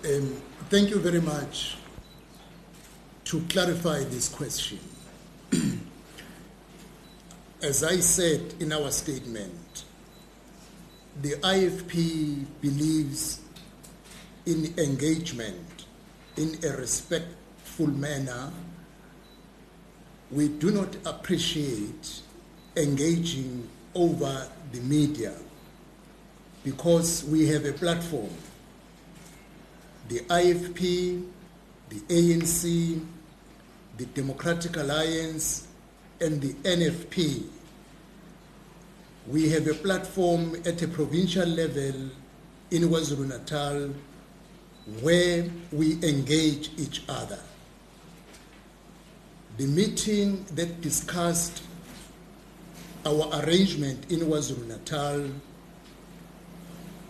Thank you very much. To clarify this question, as I said in our statement, the IFP believes in engagement in a respectful manner. We do not appreciate engaging over the media because we have a platform. The IFP, the ANC, the Democratic Alliance, and the NFP. We have a platform at a provincial level in KwaZulu Natal where we engage each other. The meeting that discussed our arrangement in KwaZulu Natal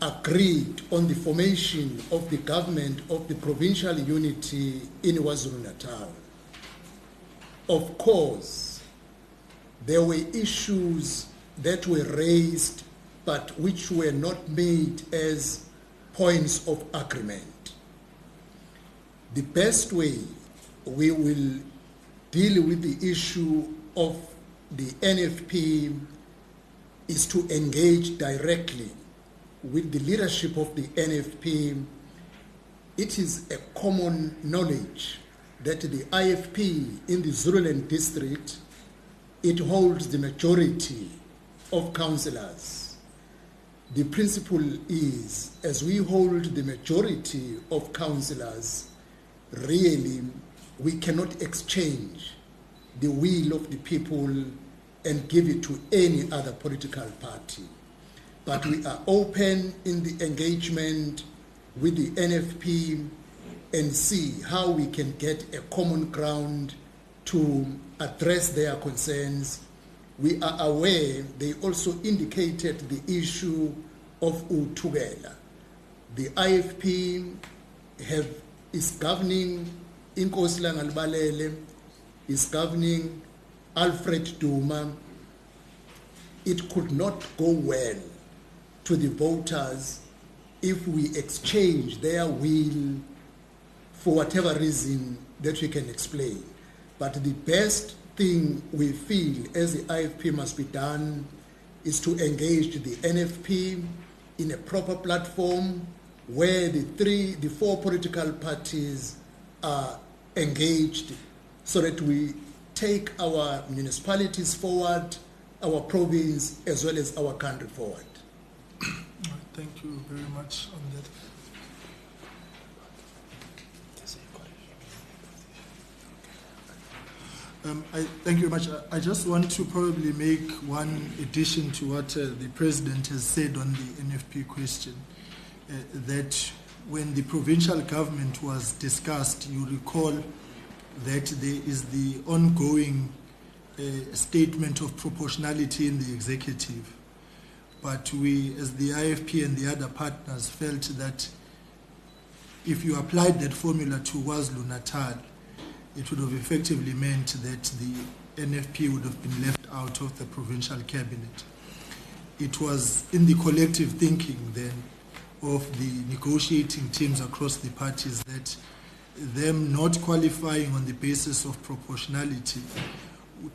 agreed on the formation of the government of the provincial unity in KwaZulu Natal. Of course, there were issues that were raised but which were not made as points of agreement. The best way we will deal with the issue of the NFP is to engage directly with the leadership of the NFP. It is a common knowledge that the IFP in the Zululand district, it holds the majority of councillors. The principle is, as we hold the majority of councillors, really we cannot exchange the will of the people and give it to any other political party. But we are open in the engagement with the NFP and see how we can get a common ground to address their concerns. We are aware they also indicated the issue of uthukela. The IFP is governing Inkosi Langalibalele, is governing Alfred Duma. It could not go well to the voters if we exchange their will for whatever reason that we can explain. But the best thing we feel as the IFP must be done is to engage the NFP in a proper platform where the four political parties are engaged so that we take our municipalities forward, our province, as well as our country forward. Thank you very much on that. Thank you very much. I just want to probably make one addition to what the President has said on the NFP question, that when the provincial government was discussed, you recall that there is the ongoing statement of proportionality in the executive. But we, as the IFP and the other partners, felt that if you applied that formula to KwaZulu Natal, it would have effectively meant that the NFP would have been left out of the provincial cabinet. It was in the collective thinking then of the negotiating teams across the parties that them not qualifying on the basis of proportionality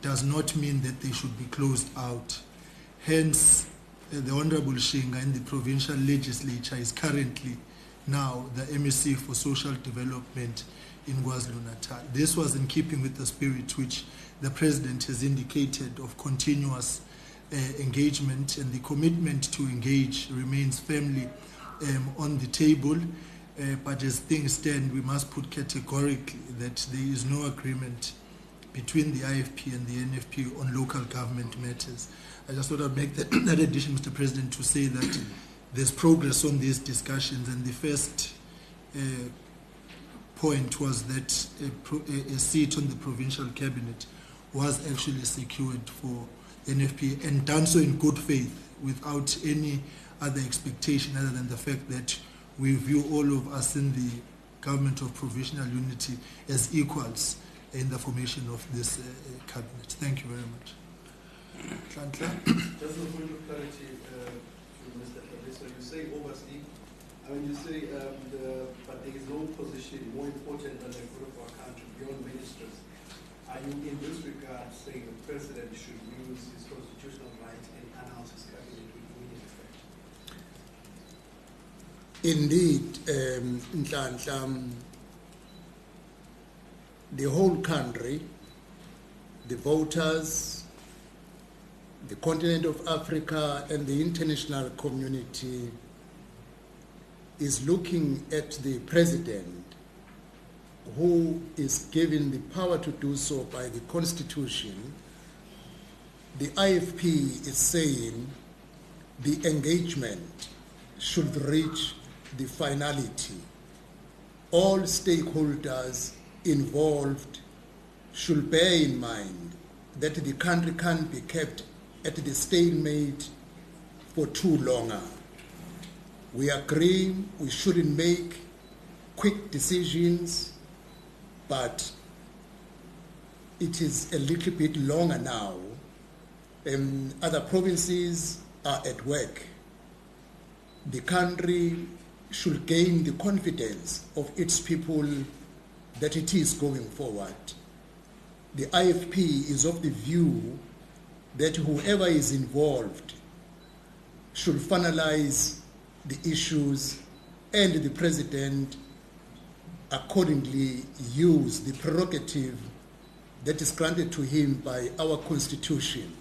does not mean that they should be closed out. Hence, the Honorable Shinga in the provincial legislature is currently now the MEC for Social Development in KwaZulu Natal. This was in keeping with the spirit which the President has indicated of continuous engagement, and the commitment to engage remains firmly on the table. But as things stand, we must put categorically that there is no agreement between the IFP and the NFP on local government matters. I just thought I'd make that addition, Mr. President, to say that there's progress on these discussions, and the first point was that a seat on the provincial cabinet was actually secured for NFP, and done so in good faith without any other expectation other than the fact that we view all of us in the government of provisional unity as equals in the formation of this cabinet. Thank you very much. Just a point of clarity to Mr. Kabeso, you say oversee I mean, you say, but there is no position more important than the good of our country beyond ministers. Are you, in this regard, saying the president should use his constitutional right and announce his cabinet with immediate effect? Indeed, the whole country, the voters, the continent of Africa, and the international community is looking at the president, who is given the power to do so by the Constitution. The IFP is saying the engagement should reach the finality. All stakeholders involved should bear in mind that the country can't be kept at the stalemate for too long. We agree we shouldn't make quick decisions, but it is a little bit longer now. Other provinces are at work. The country should gain the confidence of its people that it is going forward. The IFP is of the view that whoever is involved should finalize the issues, and the president accordingly use the prerogative that is granted to him by our Constitution.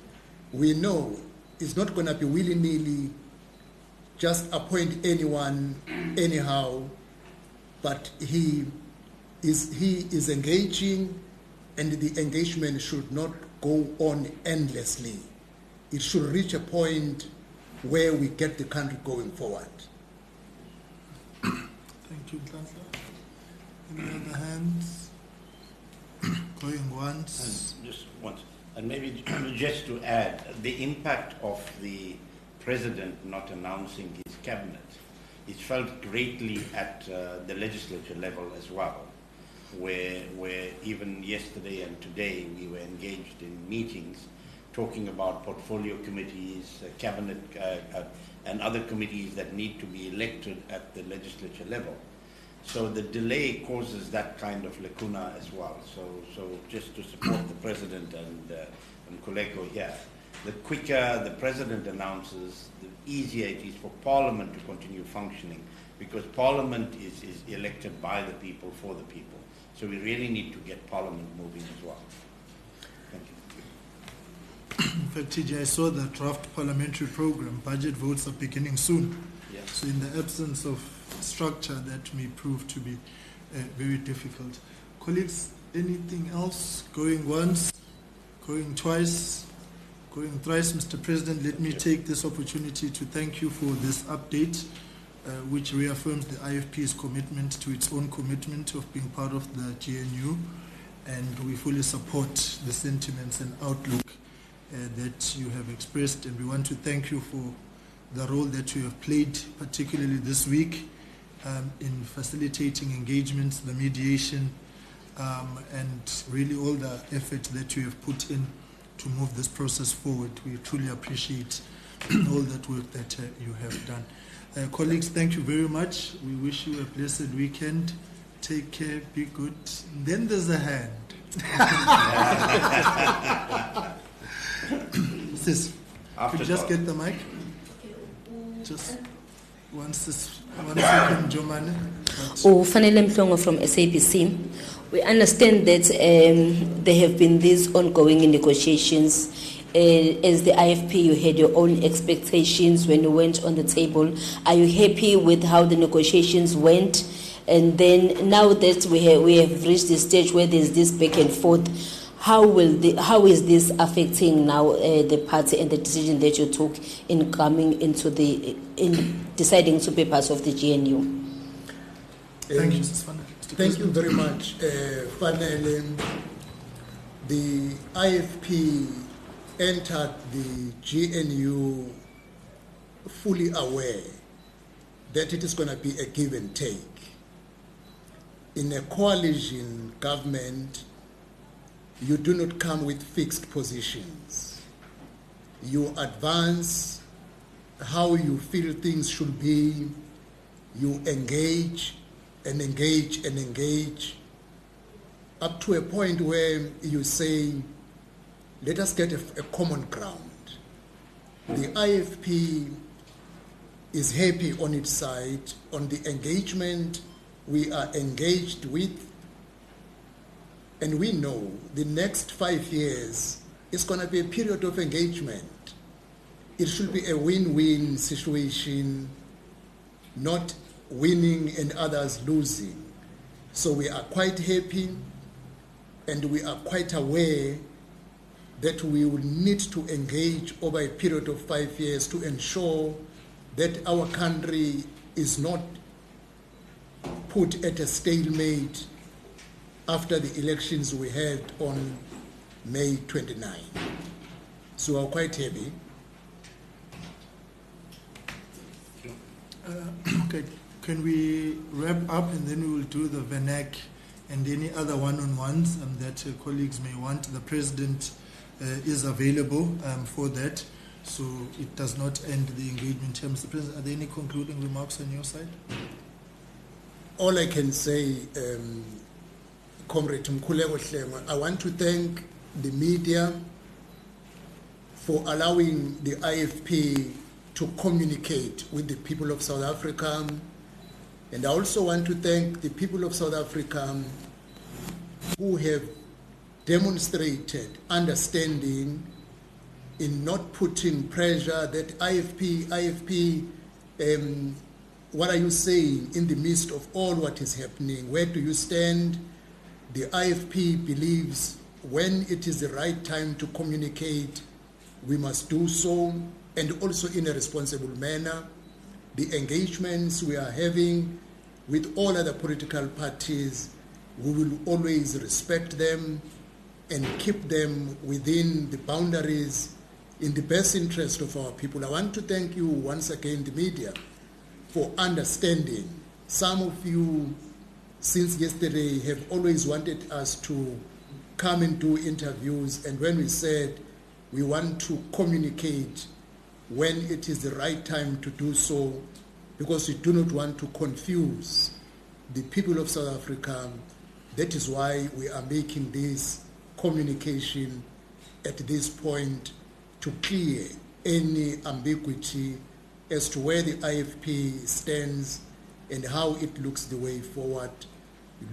We know it's not going to be willy-nilly just appoint anyone anyhow, but he is engaging, and the engagement should not go on endlessly. It should reach a point where we get the country going forward. Thank you, Nhlanhla. Any other hands? Going once. Just once. And maybe just to add, the impact of the president not announcing his cabinet is felt greatly at the legislature level as well, where even yesterday and today we were engaged in meetings talking about portfolio committees, cabinet, and other committees that need to be elected at the legislature level. So the delay causes that kind of lacuna as well. So just to support the president and Kuleko here, the quicker the president announces, the easier it is for Parliament to continue functioning, because Parliament is elected by the people for the people. So we really need to get Parliament moving as well. Thank you. In fact, TJ, I saw the draft parliamentary program. Budget votes are beginning soon. Yes. So in the absence of structure, that may prove to be very difficult. Colleagues, anything else? Going once, going twice, going thrice. Mr. President, let me take this opportunity to thank you for this update, which reaffirms the IFP's commitment to its own commitment of being part of the GNU, and we fully support the sentiments and outlook that you have expressed, and we want to thank you for the role that you have played, particularly this week, in facilitating engagements, the mediation, and really all the effort that you have put in to move this process forward. We truly appreciate all that work that you have done. Colleagues, thank you very much. We wish you a blessed weekend. Take care, be good. And then there's a hand. Sis, could you just get the mic? Just one second, Jomane. Fanele Mhlongo from SABC. We understand that there have been these ongoing negotiations. As the IFP, you had your own expectations when you went on the table. Are you happy with how the negotiations went? And then now that we have reached the stage where there's this back and forth, how is this affecting now the party and the decision that you took in coming into in deciding to be part of the GNU? Thank you, Thank you very much, Fanele. The IFP entered the GNU fully aware that it is going to be a give and take. In a coalition government, you do not come with fixed positions. You advance how you feel things should be, you engage and engage and engage up to a point where you say, let us get a common ground. The IFP is happy on its side, on the engagement we are engaged with, and we know the next 5 years is going to be a period of engagement. It should be a win-win situation, not winning and others losing. So we are quite happy, and we are quite aware that we will need to engage over a period of 5 years to ensure that our country is not put at a stalemate after the elections we had on May 29. So we're quite happy. Okay, can we wrap up and then we will do the VENAC and any other one-on-ones that colleagues may want. The President is available for that, so it does not end the engagement terms. The President, are there any concluding remarks on your side? All I can say, Comrade Mkhuleko Hlengwa, I want to thank the media for allowing the IFP to communicate with the people of South Africa. And I also want to thank the people of South Africa who have demonstrated understanding in not putting pressure that IFP, what are you saying in the midst of all what is happening? Where do you stand? The IFP believes when it is the right time to communicate, we must do so, and also in a responsible manner. The engagements we are having with all other political parties, we will always respect them and keep them within the boundaries in the best interest of our people. I want to thank you once again, the media, for understanding. Some of you, since yesterday, have always wanted us to come and do interviews, and when we said we want to communicate when it is the right time to do so, because we do not want to confuse the people of South Africa. That is why we are making this communication at this point to clear any ambiguity as to where the IFP stands and how it looks the way forward.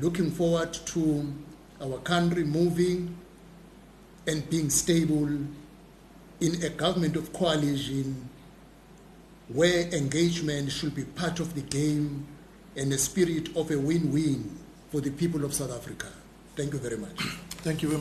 Looking forward to our country moving and being stable in a government of coalition where engagement should be part of the game and a spirit of a win-win for the people of South Africa. Thank you very much. Thank you very much.